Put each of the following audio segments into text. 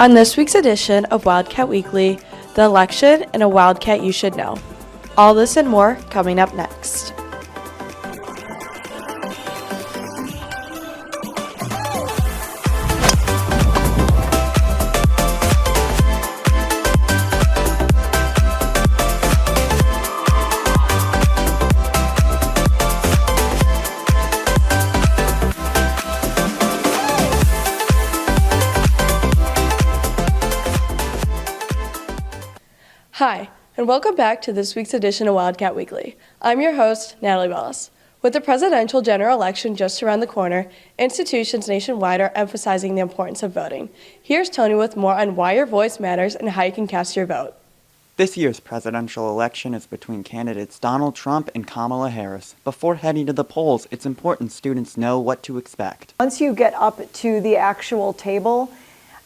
On this week's edition of Wildcat Weekly, the election and a Wildcat you should know. All this and more coming up next. Hi, and welcome back to this week's edition of Wildcat Weekly. I'm your host, Natalie Bellis. With the presidential general election just around the corner, institutions nationwide are emphasizing the importance of voting. Here's Tony with more on why your voice matters and how you can cast your vote. This year's presidential election is between candidates Donald Trump and Kamala Harris. Before heading to the polls, it's important students know what to expect. Once you get up to the actual table,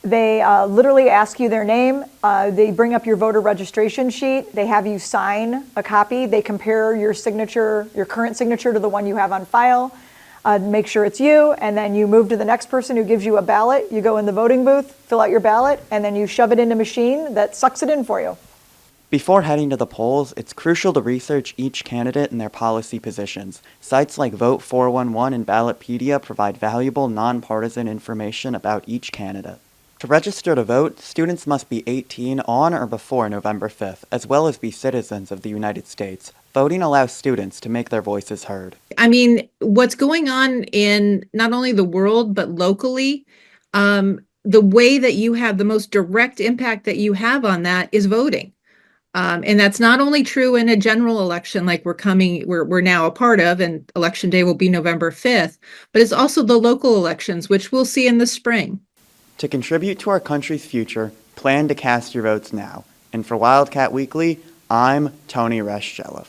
they literally ask you their name. They bring up your voter registration sheet. They have you sign a copy. They compare your signature, your current signature, to the one you have on file. Make sure it's you, and then you move to the next person who gives you a ballot. You go in the voting booth, fill out your ballot, and then you shove it in a machine that sucks it in for you. Before heading to the polls, it's crucial to research each candidate and their policy positions. Sites like Vote 411 and Ballotpedia provide valuable, nonpartisan information about each candidate. To register to vote, students must be 18 on or before November 5th, as well as be citizens of the United States. Voting allows students to make their voices heard. I mean, what's going on in not only the world, but locally, the way that you have the most direct impact that you have on that is voting. And that's not only true in a general election like we're now a part of, and election day will be November 5th, but it's also the local elections, which we'll see in the spring. To contribute to our country's future, plan to cast your votes now. And for Wildcat Weekly, I'm Tony Reschelov.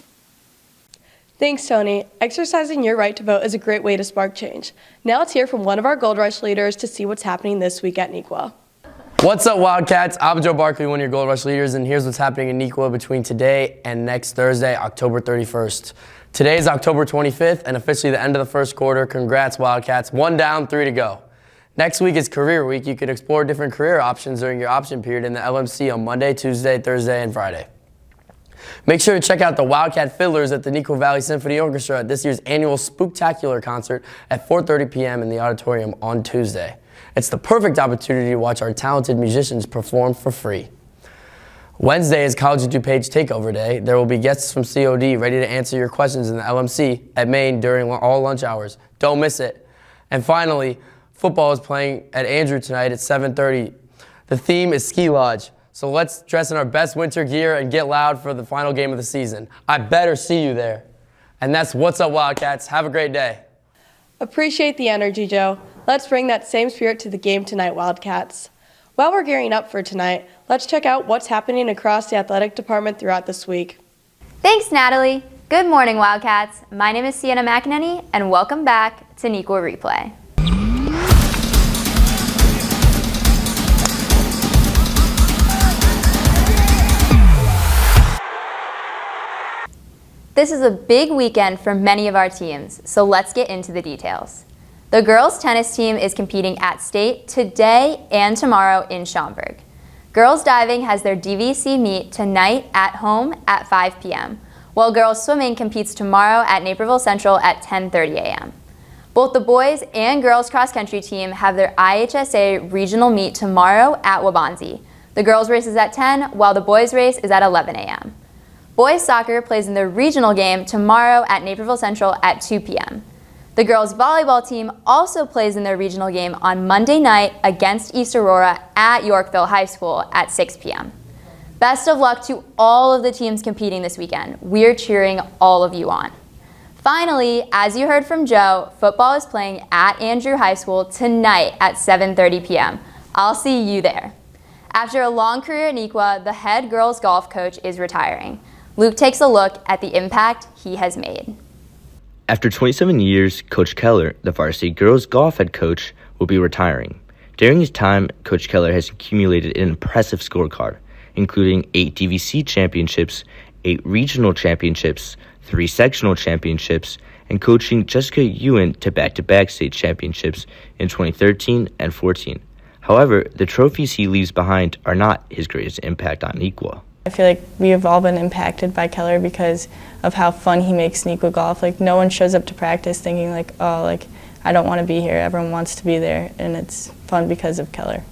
Thanks, Tony. Exercising your right to vote is a great way to spark change. Now let's hear from one of our Gold Rush leaders to see what's happening this week at Neuqua. What's up, Wildcats? I'm Joe Barkley, one of your Gold Rush leaders, and here's what's happening in Neuqua between today and next Thursday, October 31st. Today is October 25th and officially the end of the first quarter. Congrats, Wildcats. 1 down, 3 to go. Next week is Career Week. You can explore different career options during your option period in the LMC on Monday, Tuesday, Thursday, and Friday. Make sure to check out the Wildcat Fiddlers at the Neuqua Valley Symphony Orchestra at this year's annual Spooktacular concert at 4:30 p.m. in the auditorium on Tuesday. It's the perfect opportunity to watch our talented musicians perform for free. Wednesday is College of DuPage Takeover Day. There will be guests from COD ready to answer your questions in the LMC at Maine during all lunch hours. Don't miss it. And finally, football is playing at Andrew tonight at 7:30. The theme is Ski Lodge, so let's dress in our best winter gear and get loud for the final game of the season. I better see you there. And that's What's Up, Wildcats. Have a great day. Appreciate the energy, Joe. Let's bring that same spirit to the game tonight, Wildcats. While we're gearing up for tonight, let's check out what's happening across the athletic department throughout this week. Thanks, Natalie. Good morning, Wildcats. My name is Sienna McEnany, and welcome back to Neuqua Replay. This is a big weekend for many of our teams, so let's get into the details. The girls' tennis team is competing at state today and tomorrow in Schaumburg. Girls diving has their DVC meet tonight at home at 5 p.m., while girls swimming competes tomorrow at Naperville Central at 10:30 a.m. Both the boys and girls cross-country team have their IHSA regional meet tomorrow at Waubonsee. The girls' race is at 10, while the boys' race is at 11 a.m. Boys soccer plays in their regional game tomorrow at Naperville Central at 2 p.m. The girls volleyball team also plays in their regional game on Monday night against East Aurora at Yorkville High School at 6 p.m. Best of luck to all of the teams competing this weekend. We're cheering all of you on. Finally, as you heard from Joe, football is playing at Andrew High School tonight at 7:30 p.m. I'll see you there. After a long career at Neuqua, the head girls golf coach is retiring. Luke takes a look at the impact he has made. After 27 years, Coach Keller, the varsity girls golf head coach, will be retiring. During his time, Coach Keller has accumulated an impressive scorecard, including 8 DVC championships, 8 regional championships, 3 sectional championships, and coaching Jessica Ewan to back-to-back state championships in 2013 and 14. However, the trophies he leaves behind are not his greatest impact on Neuqua. I feel like we have all been impacted by Keller because of how fun he makes Neuqua golf. Like, no one shows up to practice thinking like, oh, like, I don't want to be here. Everyone wants to be there, and it's fun because of Keller.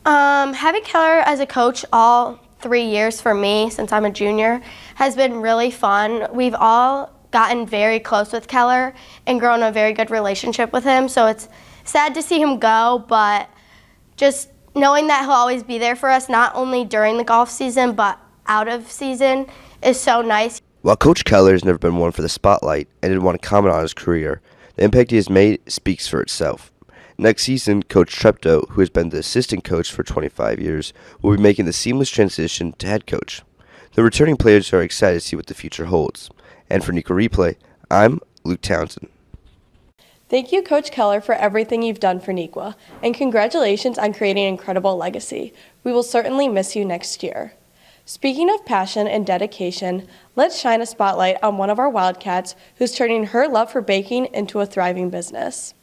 Having Keller as a coach all 3 years for me, since I'm a junior, has been really fun. We've all gotten very close with Keller and grown a very good relationship with him, so it's sad to see him go, but just knowing that he'll always be there for us, not only during the golf season, but out of season, is so nice. While Coach Keller has never been one for the spotlight and didn't want to comment on his career, the impact he has made speaks for itself. Next season, Coach Treptow, who has been the assistant coach for 25 years, will be making the seamless transition to head coach. The returning players are excited to see what the future holds. And for Neuqua Replay, I'm Luke Townsend. Thank you, Coach Keller, for everything you've done for Neuqua, and congratulations on creating an incredible legacy. We will certainly miss you next year. Speaking of passion and dedication, let's shine a spotlight on one of our Wildcats who's turning her love for baking into a thriving business.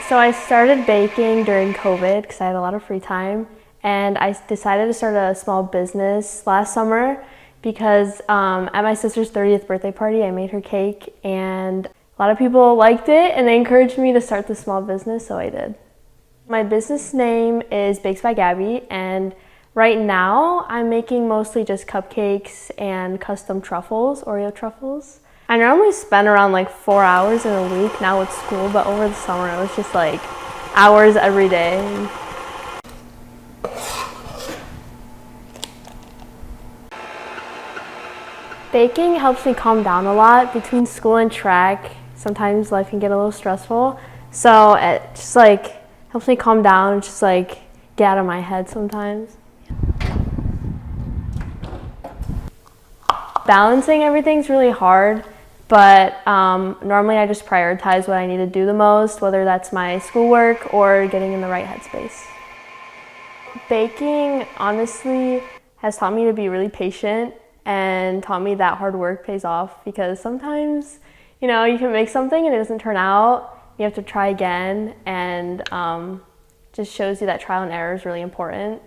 So I started baking during COVID because I had a lot of free time, and I decided to start a small business last summer because at my sister's 30th birthday party, I made her cake, and a lot of people liked it, and they encouraged me to start this small business, so I did. My business name is Bakes by Gabby, and right now I'm making mostly just cupcakes and custom truffles, Oreo truffles. I normally spend around like 4 hours in a week now with school, but over the summer it was just like hours every day. Baking helps me calm down a lot. Between school and track, sometimes life can get a little stressful. So it just like helps me calm down, just like get out of my head sometimes. Balancing everything's really hard, but normally I just prioritize what I need to do the most, whether that's my schoolwork or getting in the right headspace. Baking honestly has taught me to be really patient and taught me that hard work pays off, because sometimes, you know, you can make something and it doesn't turn out. You have to try again, and just shows you that trial and error is really important.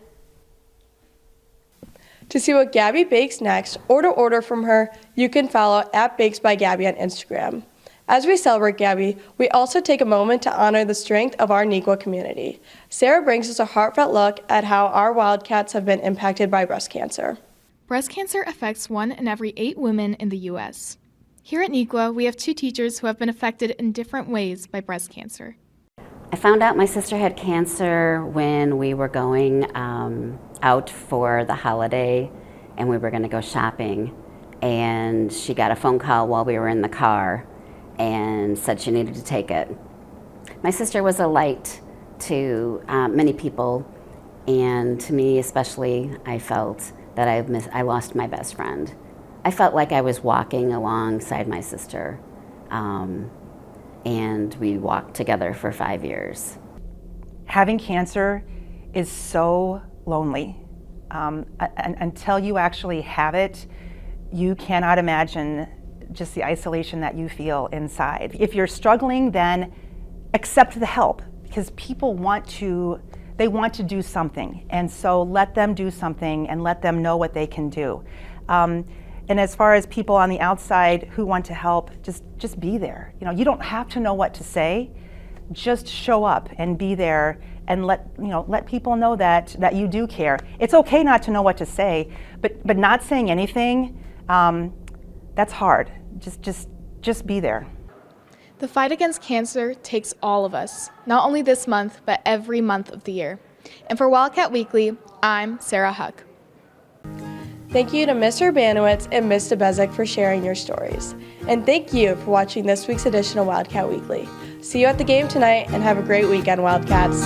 To see what Gabby bakes next or to order from her, you can follow @BakesByGabby on Instagram. As we celebrate Gabby, we also take a moment to honor the strength of our Neuqua community. Sarah brings us a heartfelt look at how our Wildcats have been impacted by breast cancer. Breast cancer affects 1 in every 8 women in the U.S. Here at Neuqua, we have 2 teachers who have been affected in different ways by breast cancer. I found out my sister had cancer when we were going out for the holiday, and we were going to go shopping, and she got a phone call while we were in the car and said she needed to take it. My sister was a light to many people, and to me especially, I felt that I lost my best friend. I felt like I was walking alongside my sister, and we walked together for 5 years. Having cancer is so lonely. Until you actually have it, you cannot imagine just the isolation that you feel inside. If you're struggling, then accept the help, because people want to do something, and so let them do something and let them know what they can do. And as far as people on the outside who want to help, just be there. You know, you don't have to know what to say. Just show up and be there, and let people know that you do care. It's okay not to know what to say, but not saying anything, that's hard. Just be there. The fight against cancer takes all of us, not only this month, but every month of the year. And for Wildcat Weekly, I'm Sarah Huck. Thank you to Mr. Banowitz and Ms. DeBezic for sharing your stories. And thank you for watching this week's edition of Wildcat Weekly. See you at the game tonight, and have a great weekend, Wildcats.